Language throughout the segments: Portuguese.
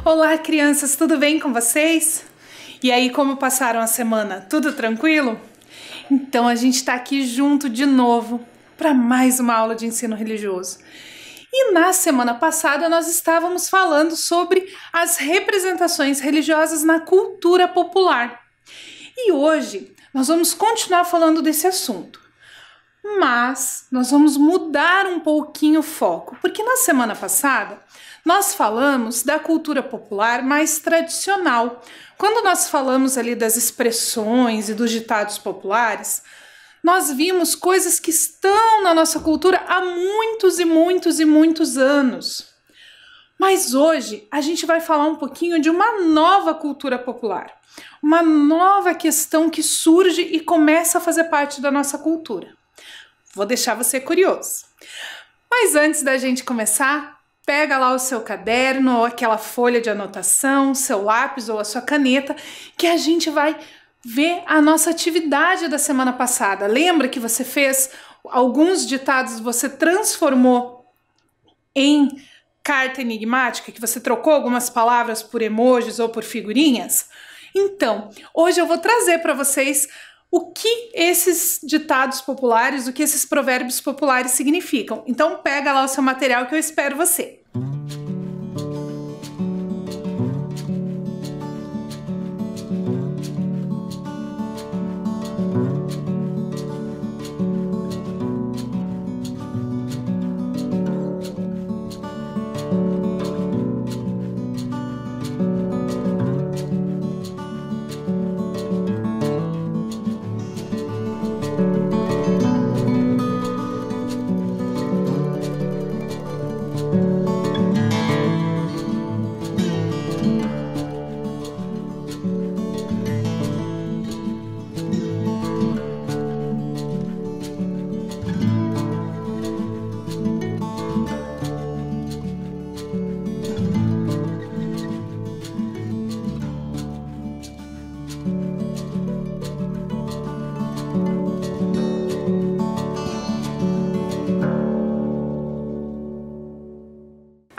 Olá, crianças, tudo bem com vocês? E aí, como passaram a semana? Tudo tranquilo? Então a gente está aqui junto de novo para mais uma aula de ensino religioso. E na semana passada nós estávamos falando sobre as representações religiosas na cultura popular. E hoje nós vamos continuar falando desse assunto. Mas nós vamos mudar um pouquinho o foco, porque na semana passada nós falamos da cultura popular mais tradicional. Quando nós falamos ali das expressões e dos ditados populares, nós vimos coisas que estão na nossa cultura há muitos e muitos e muitos anos. Mas hoje a gente vai falar um pouquinho de uma nova cultura popular, uma nova questão que surge e começa a fazer parte da nossa cultura. Vou deixar você curioso. Mas antes da gente começar, pega lá o seu caderno ou aquela folha de anotação, seu lápis ou a sua caneta, que a gente vai ver a nossa atividade da semana passada. Lembra que você fez alguns ditados, você transformou em carta enigmática, que você trocou algumas palavras por emojis ou por figurinhas? Então, hoje eu vou trazer para vocês o que esses ditados populares, o que esses provérbios populares significam. Então pega lá o seu material que eu espero você.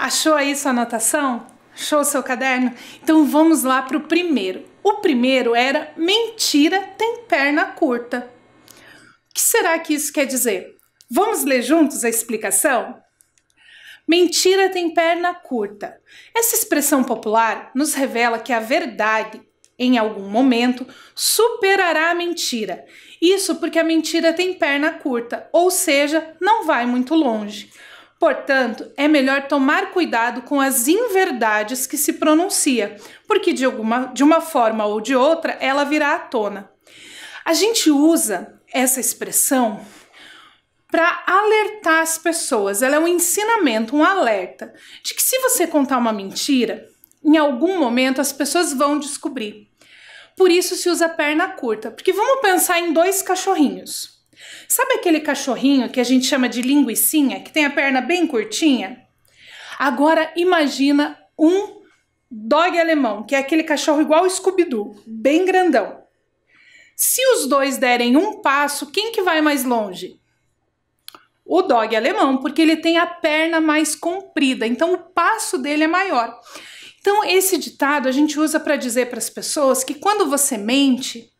Achou aí sua anotação? Achou o seu caderno? Então vamos lá para o primeiro. O primeiro era mentira tem perna curta. O que será que isso quer dizer? Vamos ler juntos a explicação? Mentira tem perna curta. Essa expressão popular nos revela que a verdade, em algum momento, superará a mentira. Isso porque a mentira tem perna curta, ou seja, não vai muito longe. Portanto, é melhor tomar cuidado com as inverdades que se pronuncia, porque de uma forma ou de outra ela virá à tona. A gente usa essa expressão para alertar as pessoas. Ela é um ensinamento, um alerta, de que se você contar uma mentira, em algum momento as pessoas vão descobrir. Por isso se usa perna curta, porque vamos pensar em dois cachorrinhos. Sabe aquele cachorrinho que a gente chama de linguicinha, que tem a perna bem curtinha? Agora imagina um dog alemão, que é aquele cachorro igual o Scooby-Doo, bem grandão. Se os dois derem um passo, quem que vai mais longe? O dog alemão, porque ele tem a perna mais comprida, então o passo dele é maior. Então esse ditado a gente usa para dizer para as pessoas que quando você mente,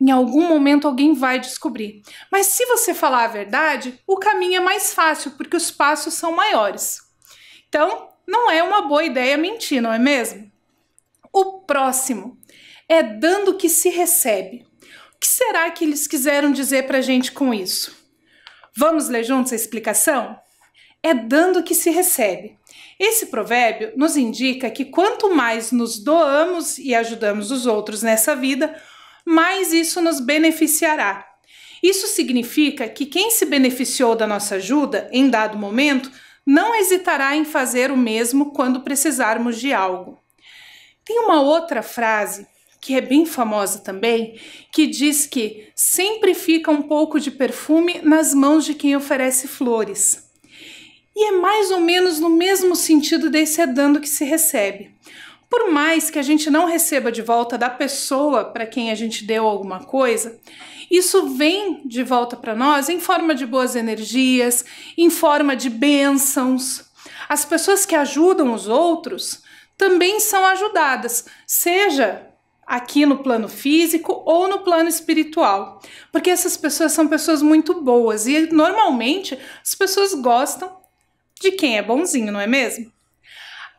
em algum momento alguém vai descobrir. Mas se você falar a verdade, o caminho é mais fácil, porque os passos são maiores. Então, não é uma boa ideia mentir, não é mesmo? O próximo é dando que se recebe. O que será que eles quiseram dizer pra gente com isso? Vamos ler juntos a explicação? É dando que se recebe. Esse provérbio nos indica que quanto mais nos doamos e ajudamos os outros nessa vida, mais isso nos beneficiará. Isso significa que quem se beneficiou da nossa ajuda em dado momento não hesitará em fazer o mesmo quando precisarmos de algo. Tem uma outra frase que é bem famosa também, que diz que sempre fica um pouco de perfume nas mãos de quem oferece flores. E é mais ou menos no mesmo sentido desse é dando que se recebe. Por mais que a gente não receba de volta da pessoa para quem a gente deu alguma coisa, isso vem de volta para nós em forma de boas energias, em forma de bênçãos. As pessoas que ajudam os outros também são ajudadas, seja aqui no plano físico ou no plano espiritual, porque essas pessoas são pessoas muito boas e normalmente as pessoas gostam de quem é bonzinho, não é mesmo?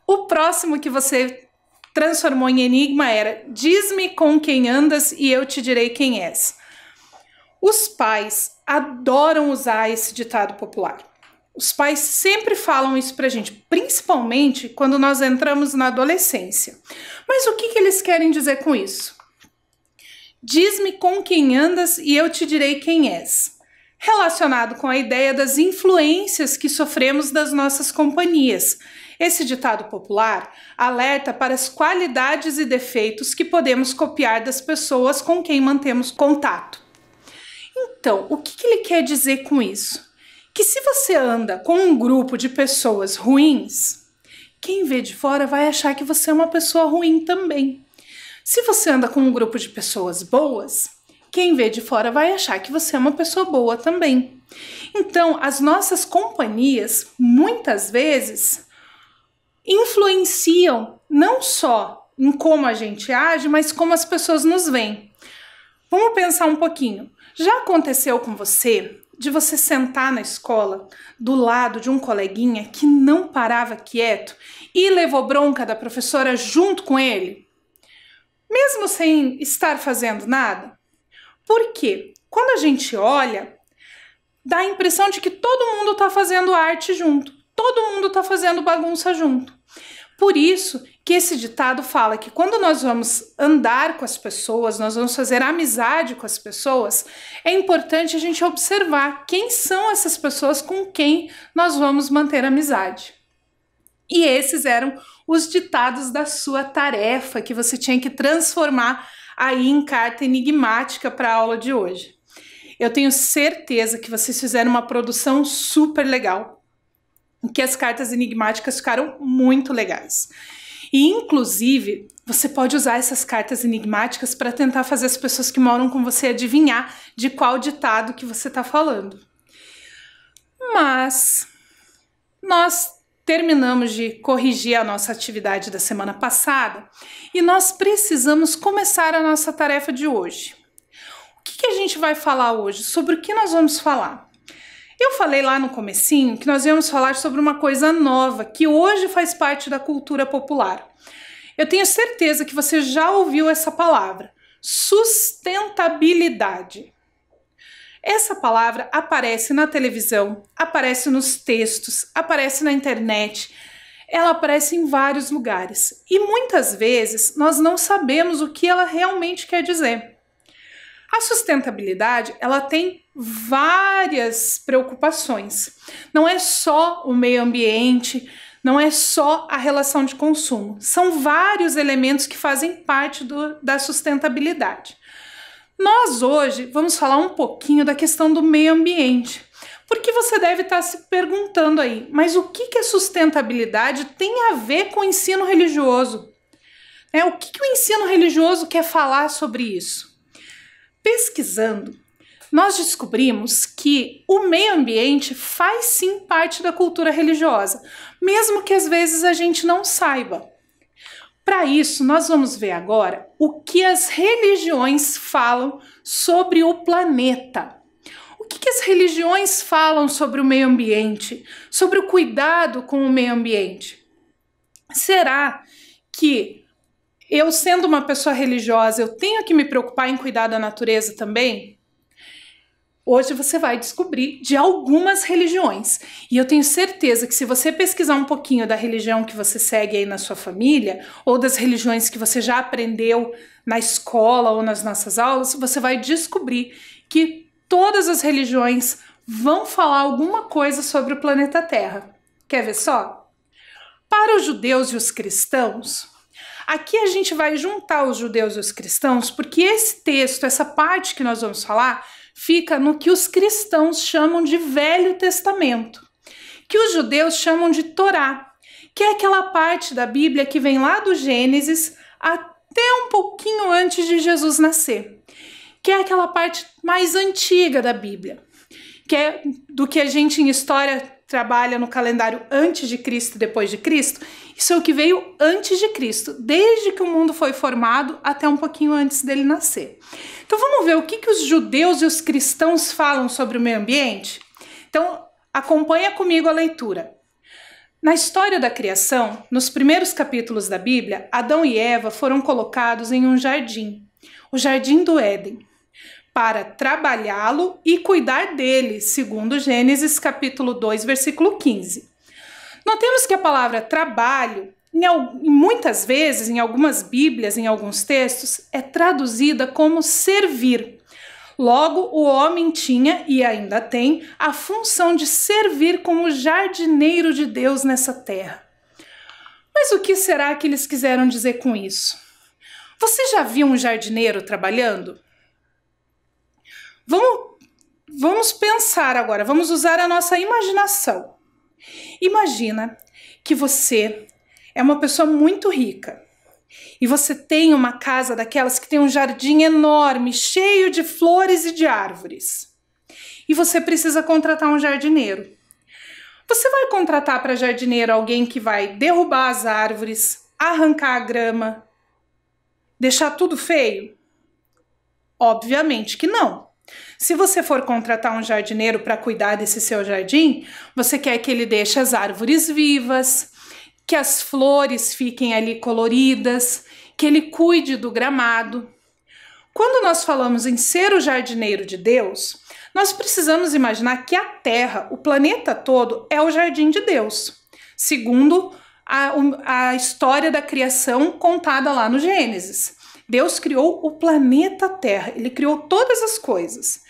O próximo que você transformou em enigma era: diz-me com quem andas e eu te direi quem és. Os pais adoram usar esse ditado popular. Os pais sempre falam isso pra gente, principalmente quando nós entramos na adolescência. Mas o que eles querem dizer com isso? Diz-me com quem andas e eu te direi quem és. Relacionado com a ideia das influências que sofremos das nossas companhias. Esse ditado popular alerta para as qualidades e defeitos que podemos copiar das pessoas com quem mantemos contato. Então, o que ele quer dizer com isso? Que se você anda com um grupo de pessoas ruins, quem vê de fora vai achar que você é uma pessoa ruim também. Se você anda com um grupo de pessoas boas, quem vê de fora vai achar que você é uma pessoa boa também. Então, as nossas companhias, muitas vezes, influenciam não só em como a gente age, mas como as pessoas nos veem. Vamos pensar um pouquinho. Já aconteceu com você de você sentar na escola do lado de um coleguinha que não parava quieto e levou bronca da professora junto com ele? Mesmo sem estar fazendo nada? Por quê? Quando a gente olha, dá a impressão de que todo mundo está fazendo arte junto, todo mundo está fazendo bagunça junto. Por isso que esse ditado fala que quando nós vamos andar com as pessoas, nós vamos fazer amizade com as pessoas, é importante a gente observar quem são essas pessoas com quem nós vamos manter amizade. E esses eram os ditados da sua tarefa que você tinha que transformar aí em carta enigmática para a aula de hoje. Eu tenho certeza que vocês fizeram uma produção super legal, que as cartas enigmáticas ficaram muito legais. E, inclusive, você pode usar essas cartas enigmáticas para tentar fazer as pessoas que moram com você adivinhar de qual ditado que você está falando. Mas nós terminamos de corrigir a nossa atividade da semana passada e nós precisamos começar a nossa tarefa de hoje. O que a gente vai falar hoje? Sobre o que nós vamos falar? Eu falei lá no comecinho que nós íamos falar sobre uma coisa nova, que hoje faz parte da cultura popular. Eu tenho certeza que você já ouviu essa palavra, sustentabilidade. Essa palavra aparece na televisão, aparece nos textos, aparece na internet, ela aparece em vários lugares. E muitas vezes nós não sabemos o que ela realmente quer dizer. A sustentabilidade, ela tem várias preocupações. Não é só o meio ambiente, não é só a relação de consumo. São vários elementos que fazem parte da sustentabilidade. Nós hoje vamos falar um pouquinho da questão do meio ambiente, porque você deve estar se perguntando aí, mas o que a sustentabilidade tem a ver com o ensino religioso? O que o ensino religioso quer falar sobre isso? Pesquisando, nós descobrimos que o meio ambiente faz sim parte da cultura religiosa, mesmo que às vezes a gente não saiba. Para isso, nós vamos ver agora o que as religiões falam sobre o planeta. O que as religiões falam sobre o meio ambiente, sobre o cuidado com o meio ambiente? Será que eu, sendo uma pessoa religiosa, eu tenho que me preocupar em cuidar da natureza também? Hoje você vai descobrir de algumas religiões. E eu tenho certeza que se você pesquisar um pouquinho da religião que você segue aí na sua família, ou das religiões que você já aprendeu na escola ou nas nossas aulas, você vai descobrir que todas as religiões vão falar alguma coisa sobre o planeta Terra. Quer ver só? Para os judeus e os cristãos, aqui a gente vai juntar os judeus e os cristãos, porque esse texto, essa parte que nós vamos falar, fica no que os cristãos chamam de Velho Testamento, que os judeus chamam de Torá, que é aquela parte da Bíblia que vem lá do Gênesis até um pouquinho antes de Jesus nascer, que é aquela parte mais antiga da Bíblia, que é do que a gente em história trabalha no calendário antes de Cristo e depois de Cristo, isso é o que veio antes de Cristo, desde que o mundo foi formado até um pouquinho antes dele nascer. Então vamos ver o que os judeus e os cristãos falam sobre o meio ambiente? Então acompanha comigo a leitura. Na história da criação, nos primeiros capítulos da Bíblia, Adão e Eva foram colocados em um jardim, o Jardim do Éden, para trabalhá-lo e cuidar dele, segundo Gênesis capítulo 2, versículo 15. Notemos que a palavra trabalho, muitas vezes, em algumas Bíblias, em alguns textos, é traduzida como servir. Logo, o homem tinha e ainda tem a função de servir como jardineiro de Deus nessa terra. Mas o que será que eles quiseram dizer com isso? Você já viu um jardineiro trabalhando? Vamos pensar agora, vamos usar a nossa imaginação. Imagina que você é uma pessoa muito rica e você tem uma casa daquelas que tem um jardim enorme, cheio de flores e de árvores. E você precisa contratar um jardineiro. Você vai contratar para jardineiro alguém que vai derrubar as árvores, arrancar a grama, deixar tudo feio? Obviamente que não. Se você for contratar um jardineiro para cuidar desse seu jardim, você quer que ele deixe as árvores vivas, que as flores fiquem ali coloridas, que ele cuide do gramado. Quando nós falamos em ser o jardineiro de Deus, nós precisamos imaginar que a Terra, o planeta todo, é o jardim de Deus, segundo a história da criação contada lá no Gênesis. Deus criou o planeta Terra, ele criou todas as coisas.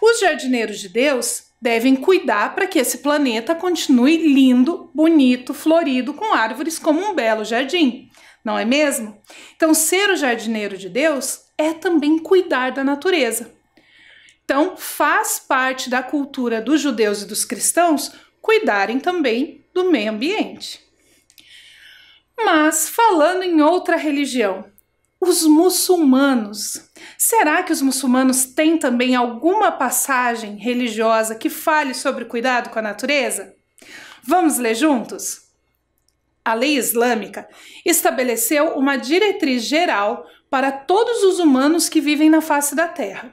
Os jardineiros de Deus devem cuidar para que esse planeta continue lindo, bonito, florido, com árvores como um belo jardim, não é mesmo? Então, ser o jardineiro de Deus é também cuidar da natureza. Então, faz parte da cultura dos judeus e dos cristãos cuidarem também do meio ambiente. Mas, falando em outra religião, os muçulmanos. Será que os muçulmanos têm também alguma passagem religiosa que fale sobre cuidado com a natureza? Vamos ler juntos? A lei islâmica estabeleceu uma diretriz geral para todos os humanos que vivem na face da Terra,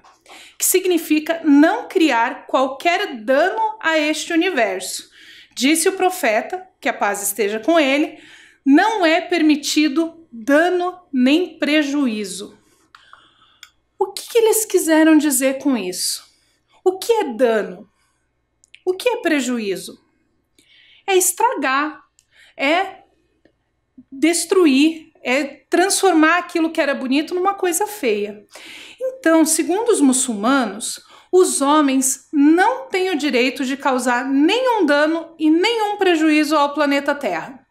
que significa não criar qualquer dano a este universo. Disse o profeta, que a paz esteja com ele, não é permitido dano nem prejuízo. O que eles quiseram dizer com isso? O que é dano? O que é prejuízo? É estragar, é destruir, é transformar aquilo que era bonito numa coisa feia. Então, segundo os muçulmanos, os homens não têm o direito de causar nenhum dano e nenhum prejuízo ao planeta Terra.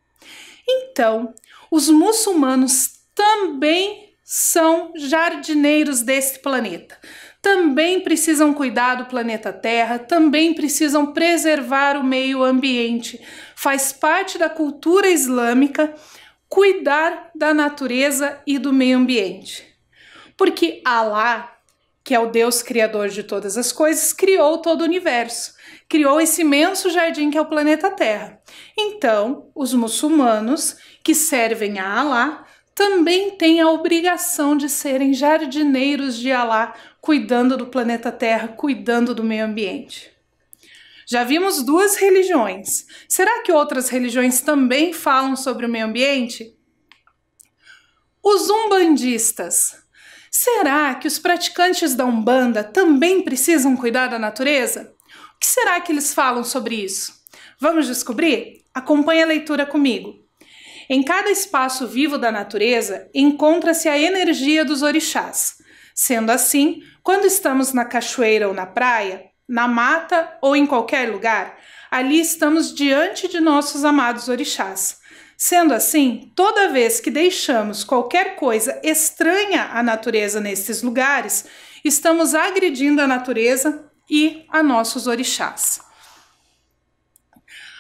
Então, os muçulmanos também são jardineiros desse planeta. Também precisam cuidar do planeta Terra, também precisam preservar o meio ambiente. Faz parte da cultura islâmica cuidar da natureza e do meio ambiente. Porque Alá, que é o Deus criador de todas as coisas, criou todo o universo. Criou esse imenso jardim que é o planeta Terra. Então, os muçulmanos que servem a Alá também têm a obrigação de serem jardineiros de Alá, cuidando do planeta Terra, cuidando do meio ambiente. Já vimos duas religiões. Será que outras religiões também falam sobre o meio ambiente? Os umbandistas. Será que os praticantes da Umbanda também precisam cuidar da natureza? O que será que eles falam sobre isso? Vamos descobrir? Acompanhe a leitura comigo. Em cada espaço vivo da natureza encontra-se a energia dos orixás. Sendo assim, quando estamos na cachoeira ou na praia, na mata ou em qualquer lugar, ali estamos diante de nossos amados orixás. Sendo assim, toda vez que deixamos qualquer coisa estranha à natureza nesses lugares, estamos agredindo a natureza e a nossos orixás.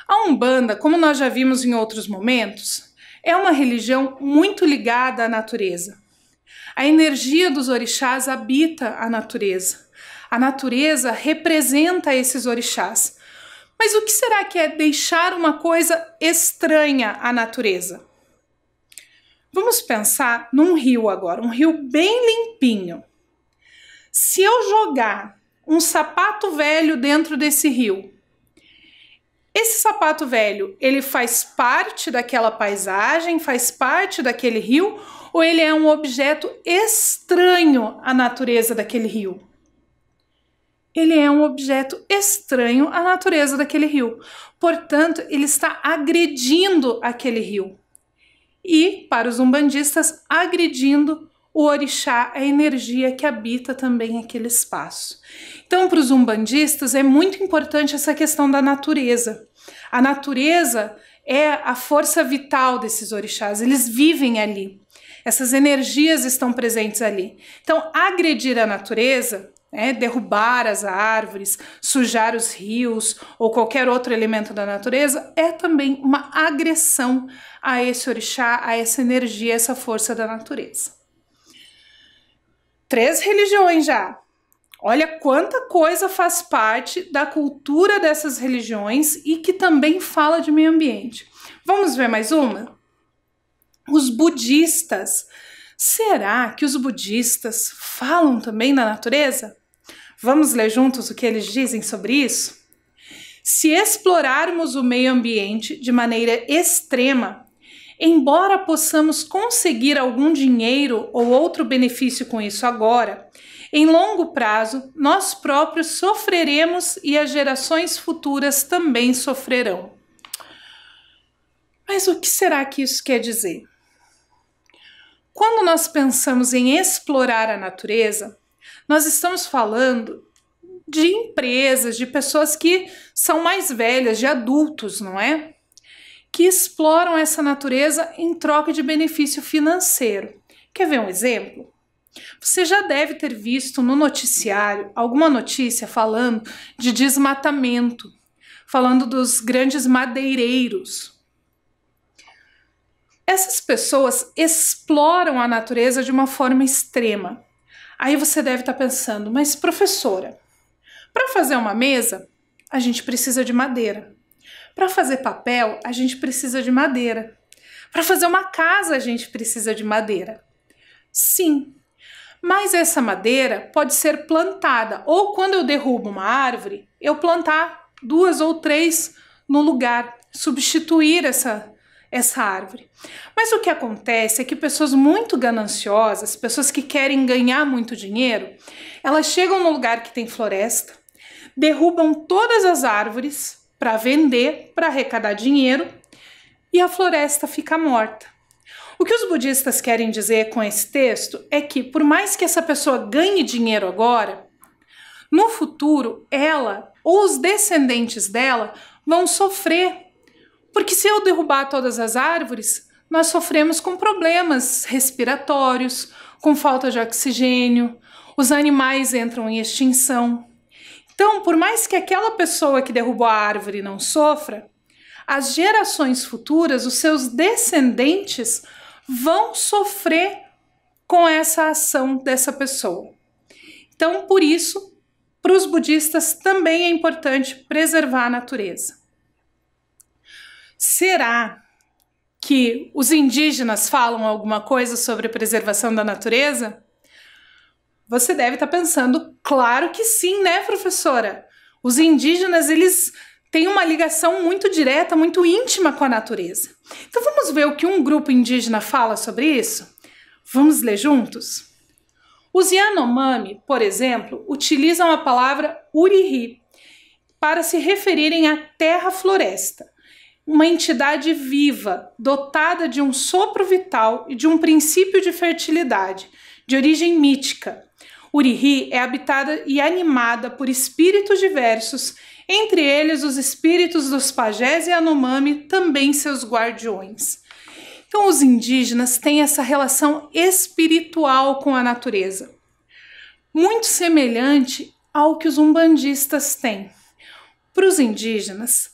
A Umbanda, como nós já vimos em outros momentos, é uma religião muito ligada à natureza. A energia dos orixás habita a natureza. A natureza representa esses orixás. Mas o que será que é deixar uma coisa estranha à natureza? Vamos pensar num rio agora, um rio bem limpinho. Se eu jogar um sapato velho dentro desse rio, esse sapato velho, ele faz parte daquela paisagem, faz parte daquele rio, ou ele é um objeto estranho à natureza daquele rio? Ele é um objeto estranho à natureza daquele rio. Portanto, ele está agredindo aquele rio. E, para os umbandistas, agredindo o orixá, a energia que habita também aquele espaço. Então, para os umbandistas, é muito importante essa questão da natureza. A natureza é a força vital desses orixás, eles vivem ali. Essas energias estão presentes ali. Então, agredir a natureza, derrubar as árvores, sujar os rios ou qualquer outro elemento da natureza, é também uma agressão a esse orixá, a essa energia, essa força da natureza. 3 religiões já. Olha quanta coisa faz parte da cultura dessas religiões e que também fala de meio ambiente. Vamos ver mais uma? Os budistas. Será que os budistas falam também da natureza? Vamos ler juntos o que eles dizem sobre isso? Se explorarmos o meio ambiente de maneira extrema, embora possamos conseguir algum dinheiro ou outro benefício com isso agora, em longo prazo, nós próprios sofreremos e as gerações futuras também sofrerão. Mas o que será que isso quer dizer? Quando nós pensamos em explorar a natureza, nós estamos falando de empresas, de pessoas que são mais velhas, de adultos, não é? Que exploram essa natureza em troca de benefício financeiro. Quer ver um exemplo? Você já deve ter visto no noticiário alguma notícia falando de desmatamento, falando dos grandes madeireiros. Essas pessoas exploram a natureza de uma forma extrema. Aí você deve estar pensando, mas professora, para fazer uma mesa, a gente precisa de madeira. Para fazer papel, a gente precisa de madeira. Para fazer uma casa, a gente precisa de madeira. Sim, mas essa madeira pode ser plantada, ou quando eu derrubo uma árvore, eu plantar 2 ou 3 no lugar, substituir essa árvore. Mas o que acontece é que pessoas muito gananciosas, pessoas que querem ganhar muito dinheiro, elas chegam no lugar que tem floresta, derrubam todas as árvores para vender, para arrecadar dinheiro, e a floresta fica morta. O que os budistas querem dizer com esse texto é que, por mais que essa pessoa ganhe dinheiro agora, no futuro ela ou os descendentes dela vão sofrer. Porque se eu derrubar todas as árvores, nós sofremos com problemas respiratórios, com falta de oxigênio, os animais entram em extinção. Então, por mais que aquela pessoa que derrubou a árvore não sofra, as gerações futuras, os seus descendentes, vão sofrer com essa ação dessa pessoa. Então, por isso, para os budistas também é importante preservar a natureza. Será que os indígenas falam alguma coisa sobre preservação da natureza? Você deve estar pensando, claro que sim, né, professora? Os indígenas, eles têm uma ligação muito direta, muito íntima com a natureza. Então vamos ver o que um grupo indígena fala sobre isso? Vamos ler juntos? Os Yanomami, por exemplo, utilizam a palavra Urihi para se referirem à terra-floresta, uma entidade viva, dotada de um sopro vital e de um princípio de fertilidade, de origem mítica. Urihi é habitada e animada por espíritos diversos, entre eles os espíritos dos pajés e Yanomami, também seus guardiões. Então os indígenas têm essa relação espiritual com a natureza, muito semelhante ao que os umbandistas têm. Para os indígenas,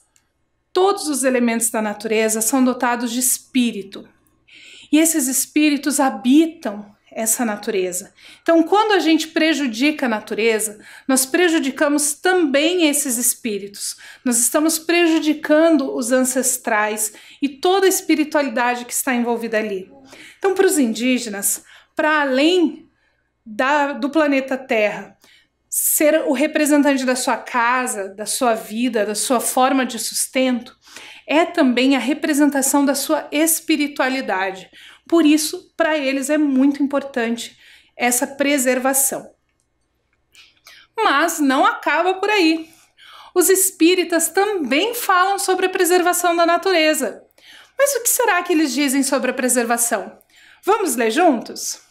todos os elementos da natureza são dotados de espírito. E esses espíritos habitam essa natureza. Então, quando a gente prejudica a natureza, nós prejudicamos também esses espíritos. Nós estamos prejudicando os ancestrais e toda a espiritualidade que está envolvida ali. Então, para os indígenas, para além do planeta Terra, ser o representante da sua casa, da sua vida, da sua forma de sustento, é também a representação da sua espiritualidade. Por isso, para eles é muito importante essa preservação. Mas não acaba por aí. Os espíritas também falam sobre a preservação da natureza. Mas o que será que eles dizem sobre a preservação? Vamos ler juntos?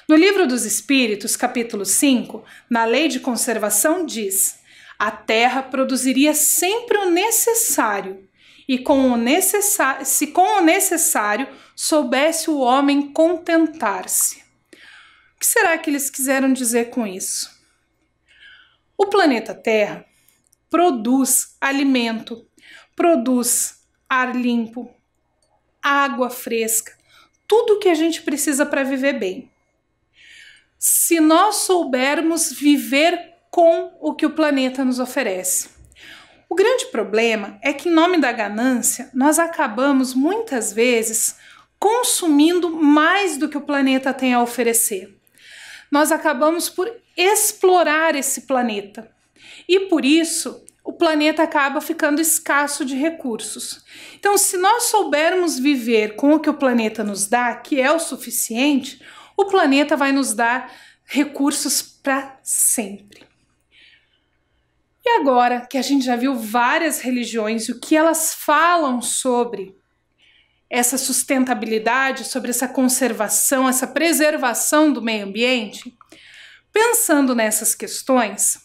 No Livro dos Espíritos, capítulo 5, na Lei de Conservação, diz: a terra produziria sempre o necessário, e se com o necessário soubesse o homem contentar-se. O que será que eles quiseram dizer com isso? O planeta Terra produz alimento, produz ar limpo, água fresca, tudo o que a gente precisa para viver bem. Se nós soubermos viver com o que o planeta nos oferece. O grande problema é que, em nome da ganância, nós acabamos muitas vezes consumindo mais do que o planeta tem a oferecer. Nós acabamos por explorar esse planeta e, por isso, o planeta acaba ficando escasso de recursos. Então, se nós soubermos viver com o que o planeta nos dá, que é o suficiente, o planeta vai nos dar recursos para sempre. E agora que a gente já viu várias religiões e o que elas falam sobre essa sustentabilidade, sobre essa conservação, essa preservação do meio ambiente, pensando nessas questões,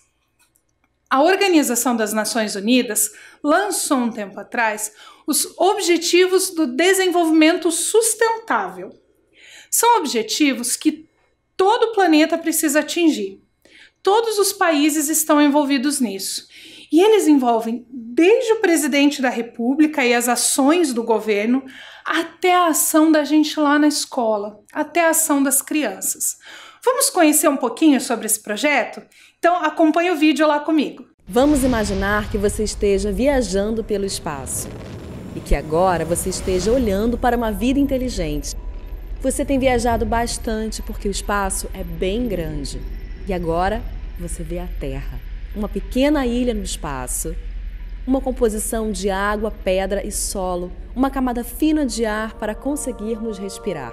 a Organização das Nações Unidas lançou um tempo atrás os Objetivos do Desenvolvimento Sustentável. São objetivos que todo o planeta precisa atingir. Todos os países estão envolvidos nisso. E eles envolvem desde o presidente da República e as ações do governo, até a ação da gente lá na escola, até a ação das crianças. Vamos conhecer um pouquinho sobre esse projeto? Então acompanhe o vídeo lá comigo. Vamos imaginar que você esteja viajando pelo espaço e que agora você esteja olhando para uma vida inteligente. Você tem viajado bastante porque o espaço é bem grande. E agora você vê a Terra, uma pequena ilha no espaço, uma composição de água, pedra e solo, uma camada fina de ar para conseguirmos respirar.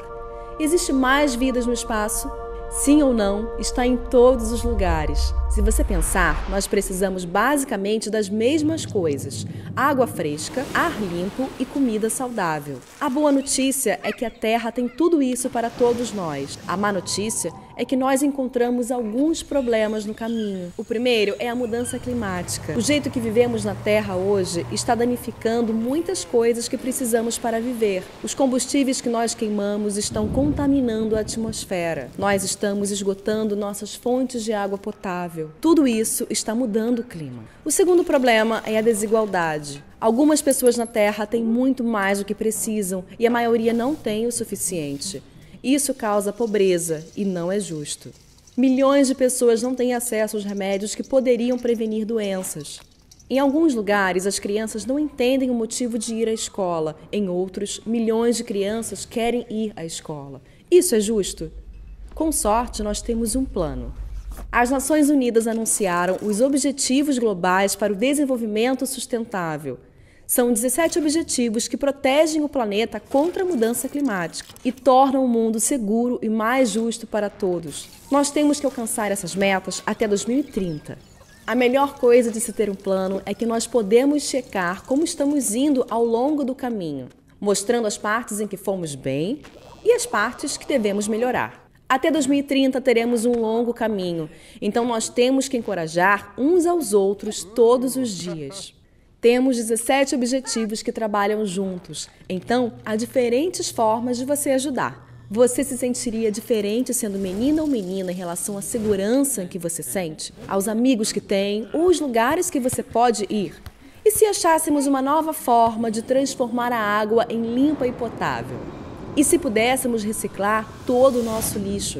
Existe mais vidas no espaço? Sim ou não, está em todos os lugares. Se você pensar, nós precisamos basicamente das mesmas coisas: água fresca, ar limpo e comida saudável. A boa notícia é que a Terra tem tudo isso para todos nós. A má notícia é que nós encontramos alguns problemas no caminho. O primeiro é a mudança climática. O jeito que vivemos na Terra hoje está danificando muitas coisas que precisamos para viver. Os combustíveis que nós queimamos estão contaminando a atmosfera. Nós estamos esgotando nossas fontes de água potável. Tudo isso está mudando o clima. O segundo problema é a desigualdade. Algumas pessoas na Terra têm muito mais do que precisam e a maioria não tem o suficiente. Isso causa pobreza e não é justo. Milhões de pessoas não têm acesso aos remédios que poderiam prevenir doenças. Em alguns lugares, as crianças não entendem o motivo de ir à escola. Em outros, milhões de crianças querem ir à escola. Isso é justo? Com sorte, nós temos um plano. As Nações Unidas anunciaram os Objetivos Globais para o Desenvolvimento Sustentável. São 17 objetivos que protegem o planeta contra a mudança climática e tornam o mundo seguro e mais justo para todos. Nós temos que alcançar essas metas até 2030. A melhor coisa de se ter um plano é que nós podemos checar como estamos indo ao longo do caminho, mostrando as partes em que fomos bem e as partes que devemos melhorar. Até 2030 teremos um longo caminho, então nós temos que encorajar uns aos outros todos os dias. Temos 17 objetivos que trabalham juntos, então há diferentes formas de você ajudar. Você se sentiria diferente sendo menina ou menina em relação à segurança que você sente, aos amigos que tem ou os lugares que você pode ir? E se achássemos uma nova forma de transformar a água em limpa e potável? E se pudéssemos reciclar todo o nosso lixo,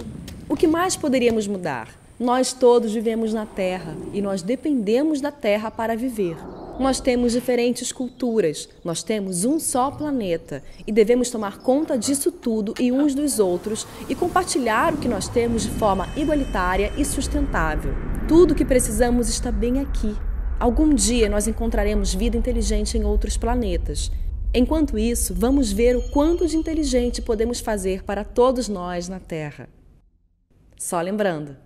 o que mais poderíamos mudar? Nós todos vivemos na Terra e nós dependemos da Terra para viver. Nós temos diferentes culturas, nós temos um só planeta e devemos tomar conta disso tudo e uns dos outros e compartilhar o que nós temos de forma igualitária e sustentável. Tudo o que precisamos está bem aqui. Algum dia nós encontraremos vida inteligente em outros planetas. Enquanto isso, vamos ver o quanto de inteligente podemos fazer para todos nós na Terra. Só lembrando.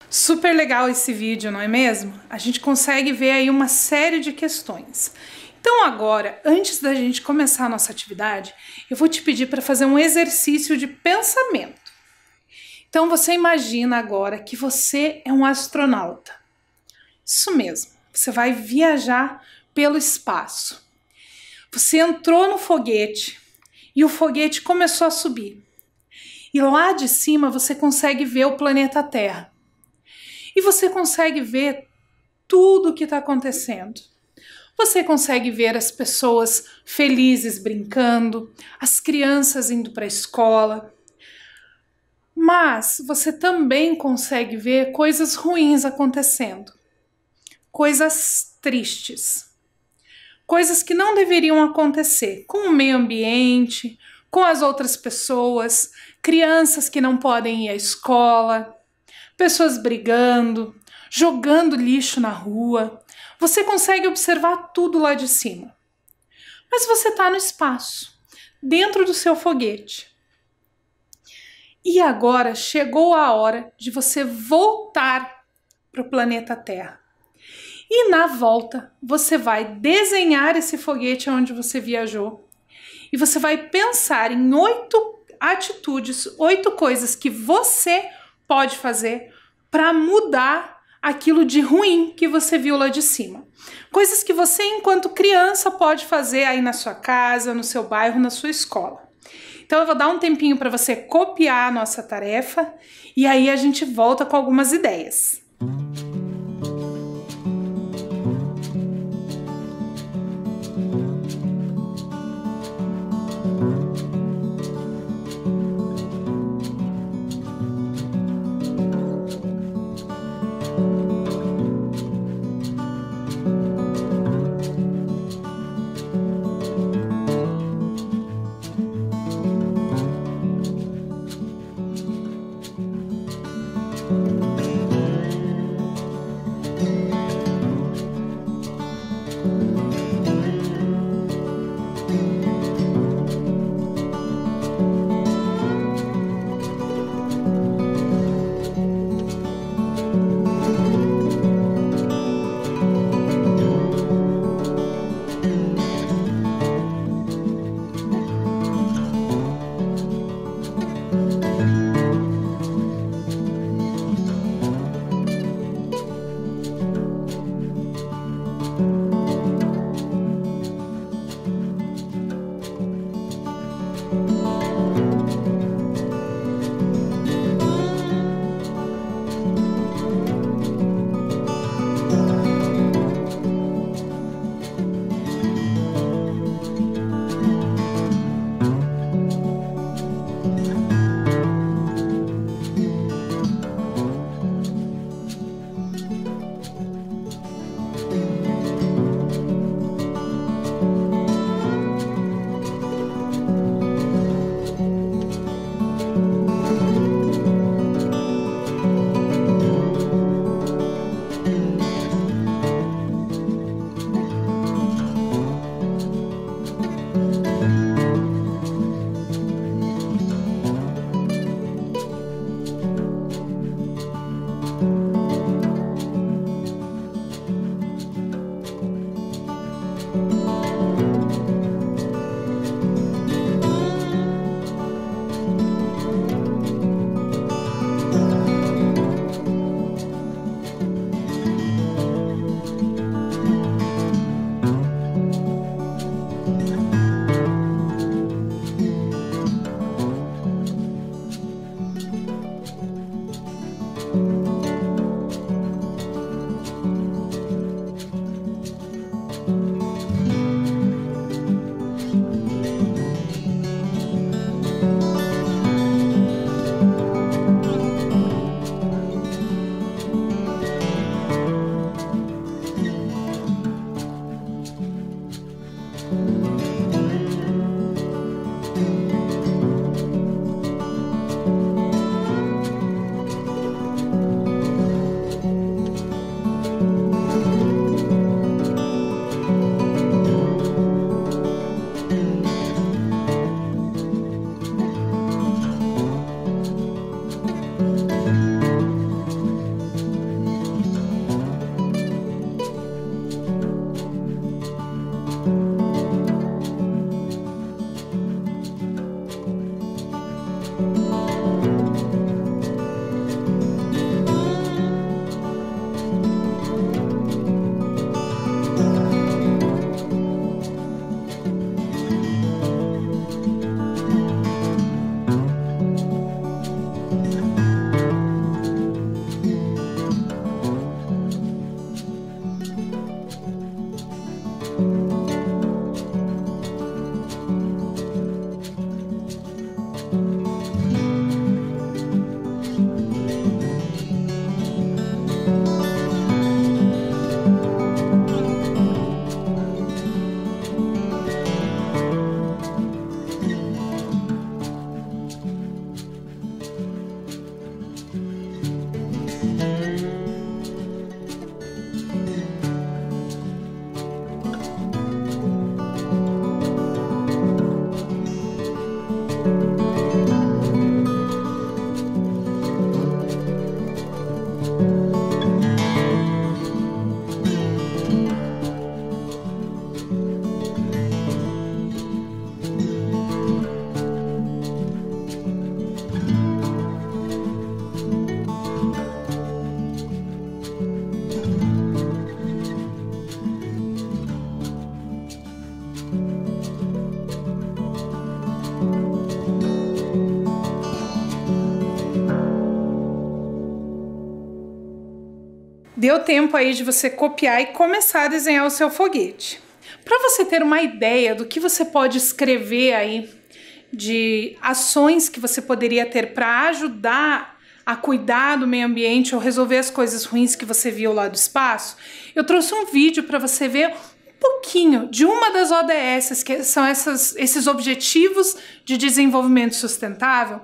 Super legal esse vídeo, não é mesmo? A gente consegue ver aí uma série de questões. Então agora, antes da gente começar a nossa atividade, eu vou te pedir para fazer um exercício de pensamento. Então você imagina agora que você é um astronauta. Isso mesmo, você vai viajar pelo espaço. Você entrou no foguete e o foguete começou a subir. E lá de cima você consegue ver o planeta Terra. E você consegue ver tudo o que está acontecendo. Você consegue ver as pessoas felizes brincando, as crianças indo para a escola. Mas você também consegue ver coisas ruins acontecendo. Coisas tristes. Coisas que não deveriam acontecer com o meio ambiente, com as outras pessoas, crianças que não podem ir à escola, pessoas brigando, jogando lixo na rua. Você consegue observar tudo lá de cima. Mas você está no espaço, dentro do seu foguete. E agora chegou a hora de você voltar para o planeta Terra. E na volta, você vai desenhar esse foguete onde você viajou. E você vai pensar em 8 atitudes, 8 coisas que você pode fazer para mudar aquilo de ruim que você viu lá de cima. Coisas que você, enquanto criança, pode fazer aí na sua casa, no seu bairro, na sua escola. Então eu vou dar um tempinho para você copiar a nossa tarefa e aí a gente volta com algumas ideias. Deu tempo aí de você copiar e começar a desenhar o seu foguete. Para você ter uma ideia do que você pode escrever aí, de ações que você poderia ter para ajudar a cuidar do meio ambiente ou resolver as coisas ruins que você viu lá do espaço, eu trouxe um vídeo para você ver um pouquinho de uma das ODS, que são esses Objetivos de Desenvolvimento Sustentável.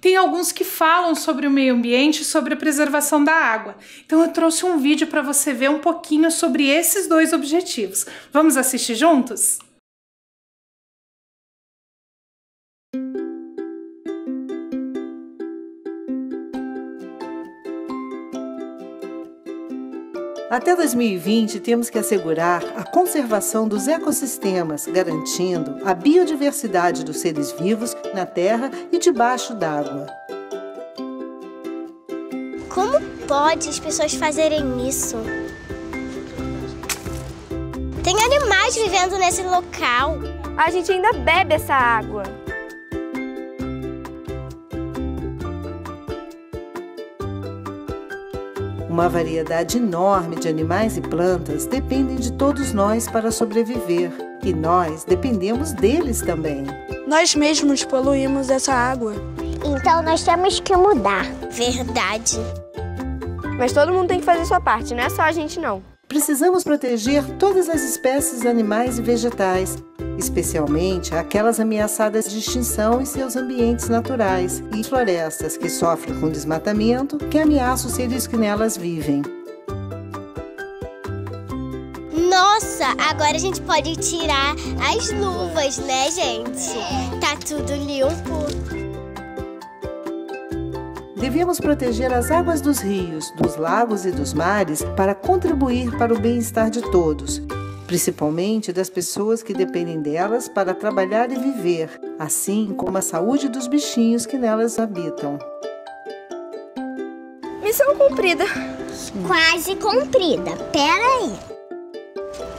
Tem alguns que falam sobre o meio ambiente e sobre a preservação da água. Então eu trouxe um vídeo para você ver um pouquinho sobre esses dois objetivos. Vamos assistir juntos? Até 2020, temos que assegurar a conservação dos ecossistemas, garantindo a biodiversidade dos seres vivos na terra e debaixo d'água. Como pode as pessoas fazerem isso? Tem animais vivendo nesse local. A gente ainda bebe essa água. Uma variedade enorme de animais e plantas dependem de todos nós para sobreviver. E nós dependemos deles também. Nós mesmos poluímos essa água. Então nós temos que mudar. Verdade. Mas todo mundo tem que fazer sua parte, não é só a gente não. Precisamos proteger todas as espécies animais e vegetais, especialmente aquelas ameaçadas de extinção em seus ambientes naturais e florestas que sofrem com desmatamento que ameaça os seres que nelas vivem. Nossa, agora a gente pode tirar as luvas, né, gente? Tá tudo limpo. Devemos proteger as águas dos rios, dos lagos e dos mares para contribuir para o bem-estar de todos, principalmente das pessoas que dependem delas para trabalhar e viver, assim como a saúde dos bichinhos que nelas habitam. Missão cumprida. Quase cumprida. Pera aí.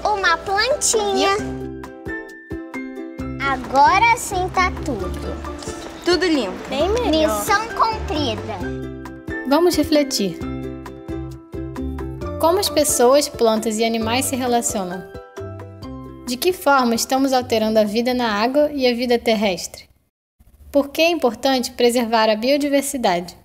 Uma plantinha. Agora sim tá tudo. Tudo limpo. Bem melhor. Missão cumprida. Vamos refletir. Como as pessoas, plantas e animais se relacionam? De que forma estamos alterando a vida na água e a vida terrestre? Por que é importante preservar a biodiversidade?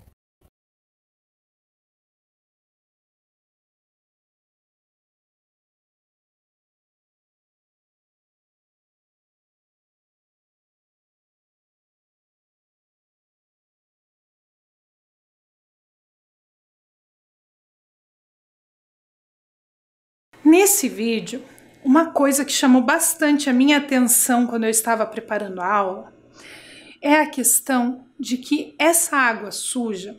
Nesse vídeo, uma coisa que chamou bastante a minha atenção quando eu estava preparando a aula é a questão de que essa água suja,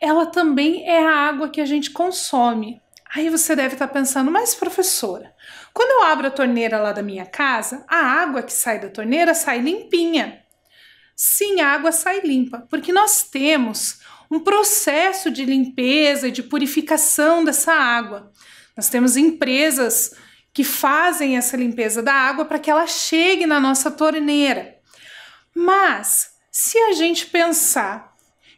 ela também é a água que a gente consome. Aí você deve estar pensando, mas professora, quando eu abro a torneira lá da minha casa, a água que sai da torneira sai limpinha. Sim, a água sai limpa, porque nós temos um processo de limpeza e de purificação dessa água. Nós temos empresas que fazem essa limpeza da água para que ela chegue na nossa torneira. Mas, se a gente pensar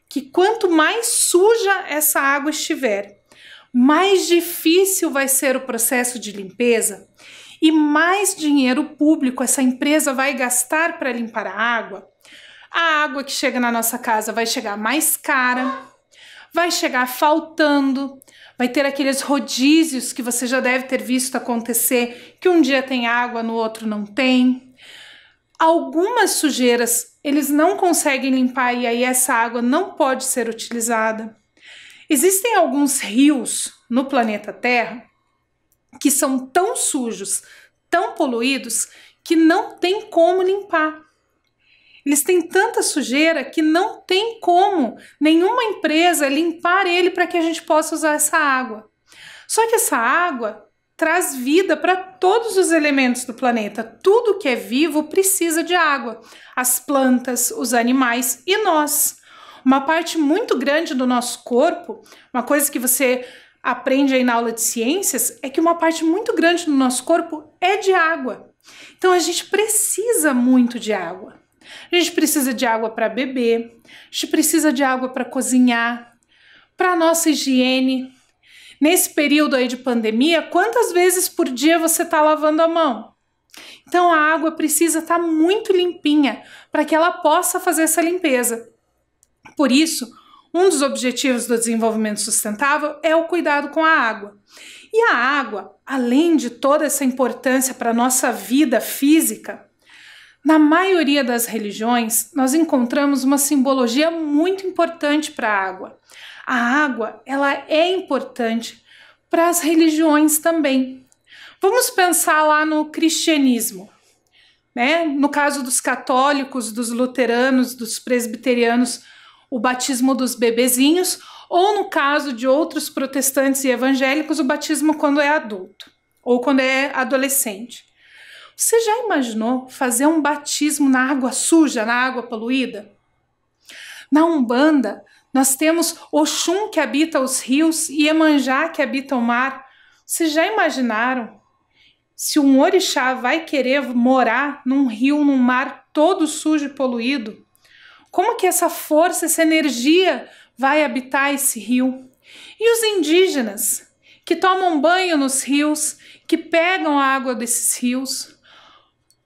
que quanto mais suja essa água estiver, mais difícil vai ser o processo de limpeza e mais dinheiro público essa empresa vai gastar para limpar a água que chega na nossa casa vai chegar mais cara, vai chegar faltando, vai ter aqueles rodízios que você já deve ter visto acontecer, que um dia tem água, no outro não tem. Algumas sujeiras eles não conseguem limpar e aí essa água não pode ser utilizada. Existem alguns rios no planeta Terra que são tão sujos, tão poluídos, que não tem como limpar. Eles têm tanta sujeira que não tem como nenhuma empresa limpar ele para que a gente possa usar essa água. Só que essa água traz vida para todos os elementos do planeta. Tudo que é vivo precisa de água. As plantas, os animais e nós. Uma parte muito grande do nosso corpo, uma coisa que você aprende aí na aula de ciências, é que uma parte muito grande do nosso corpo é de água. Então a gente precisa muito de água. A gente precisa de água para beber, a gente precisa de água para cozinhar, para a nossa higiene. Nesse período aí de pandemia, quantas vezes por dia você está lavando a mão? Então a água precisa estar muito limpinha para que ela possa fazer essa limpeza. Por isso, um dos objetivos do desenvolvimento sustentável é o cuidado com a água. E a água, além de toda essa importância para a nossa vida física, na maioria das religiões, nós encontramos uma simbologia muito importante para a água. A água, ela é importante para as religiões também. Vamos pensar lá no cristianismo, né? No caso dos católicos, dos luteranos, dos presbiterianos, o batismo dos bebezinhos, ou no caso de outros protestantes e evangélicos, o batismo quando é adulto ou quando é adolescente. Você já imaginou fazer um batismo na água suja, na água poluída? Na Umbanda, nós temos Oxum, que habita os rios, e Iemanjá, que habita o mar. Vocês já imaginaram se um orixá vai querer morar num rio, num mar todo sujo e poluído? Como que essa força, essa energia vai habitar esse rio? E os indígenas, que tomam banho nos rios, que pegam a água desses rios?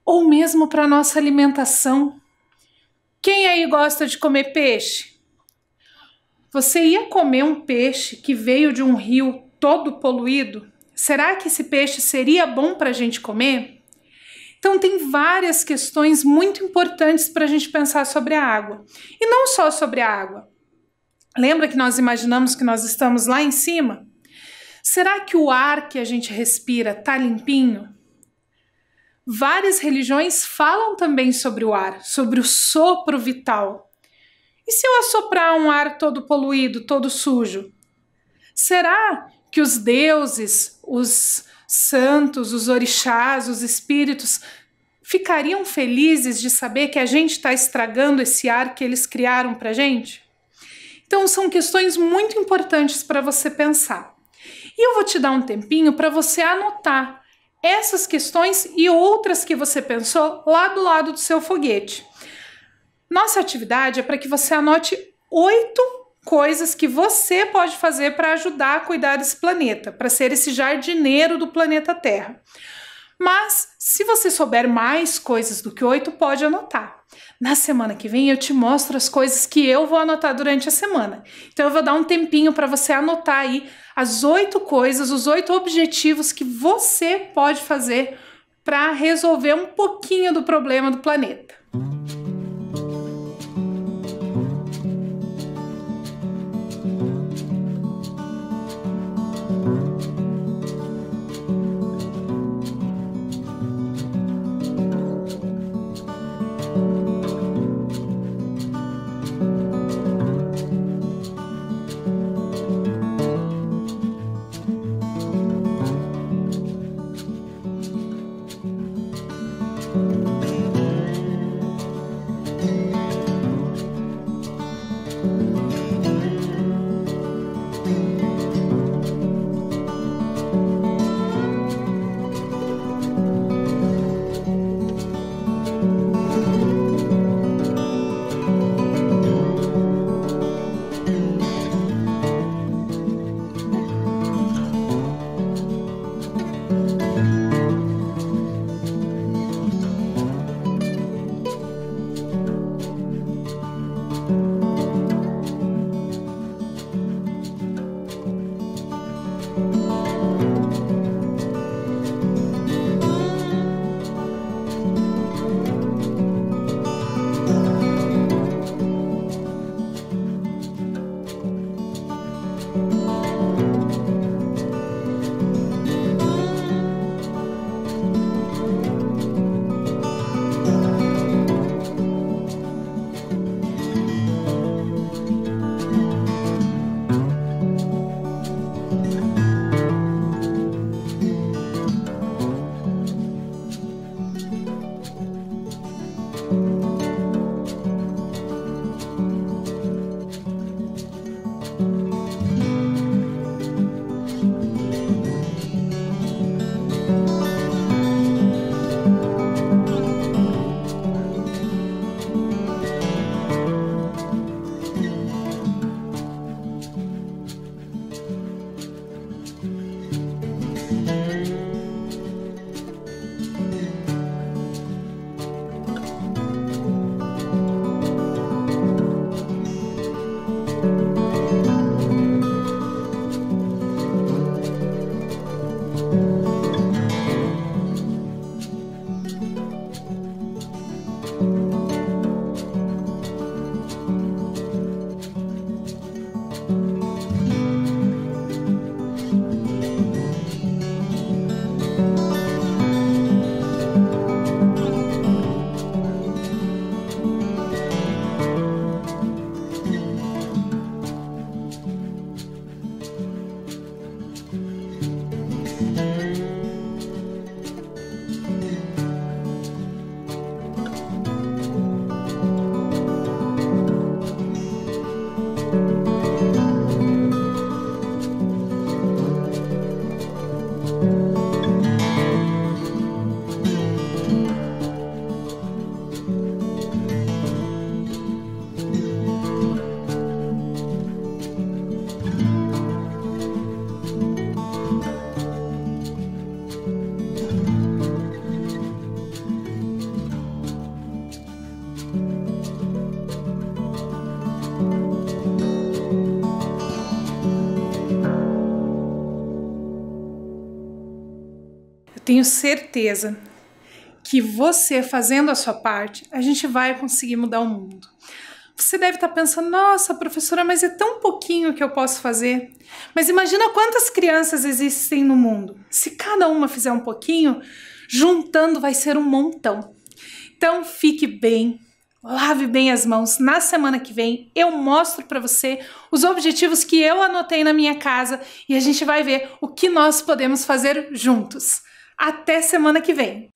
Ou mesmo para nossa alimentação. Quem aí gosta de comer peixe? Você ia comer um peixe que veio de um rio todo poluído? Será que esse peixe seria bom para a gente comer? Então tem várias questões muito importantes para a gente pensar sobre a água. E não só sobre a água. Lembra que nós imaginamos que nós estamos lá em cima? Será que o ar que a gente respira está limpinho? Várias religiões falam também sobre o ar, sobre o sopro vital. E se eu assoprar um ar todo poluído, todo sujo? Será que os deuses, os santos, os orixás, os espíritos ficariam felizes de saber que a gente está estragando esse ar que eles criaram para a gente? Então são questões muito importantes para você pensar. E eu vou te dar um tempinho para você anotar essas questões e outras que você pensou lá do lado do seu foguete. Nossa atividade é para que você anote 8 coisas que você pode fazer para ajudar a cuidar desse planeta, para ser esse jardineiro do planeta Terra. Mas, se você souber mais coisas do que 8, pode anotar. Na semana que vem eu te mostro as coisas que eu vou anotar durante a semana. Então eu vou dar um tempinho para você anotar aí as 8 coisas, os 8 objetivos que você pode fazer para resolver um pouquinho do problema do planeta. Tenho certeza que você fazendo a sua parte, a gente vai conseguir mudar o mundo. Você deve estar pensando, nossa, professora, mas é tão pouquinho que eu posso fazer. Mas imagina quantas crianças existem no mundo. Se cada uma fizer um pouquinho, juntando vai ser um montão. Então fique bem, lave bem as mãos. Na semana que vem eu mostro para você os objetivos que eu anotei na minha casa e a gente vai ver o que nós podemos fazer juntos. Até semana que vem!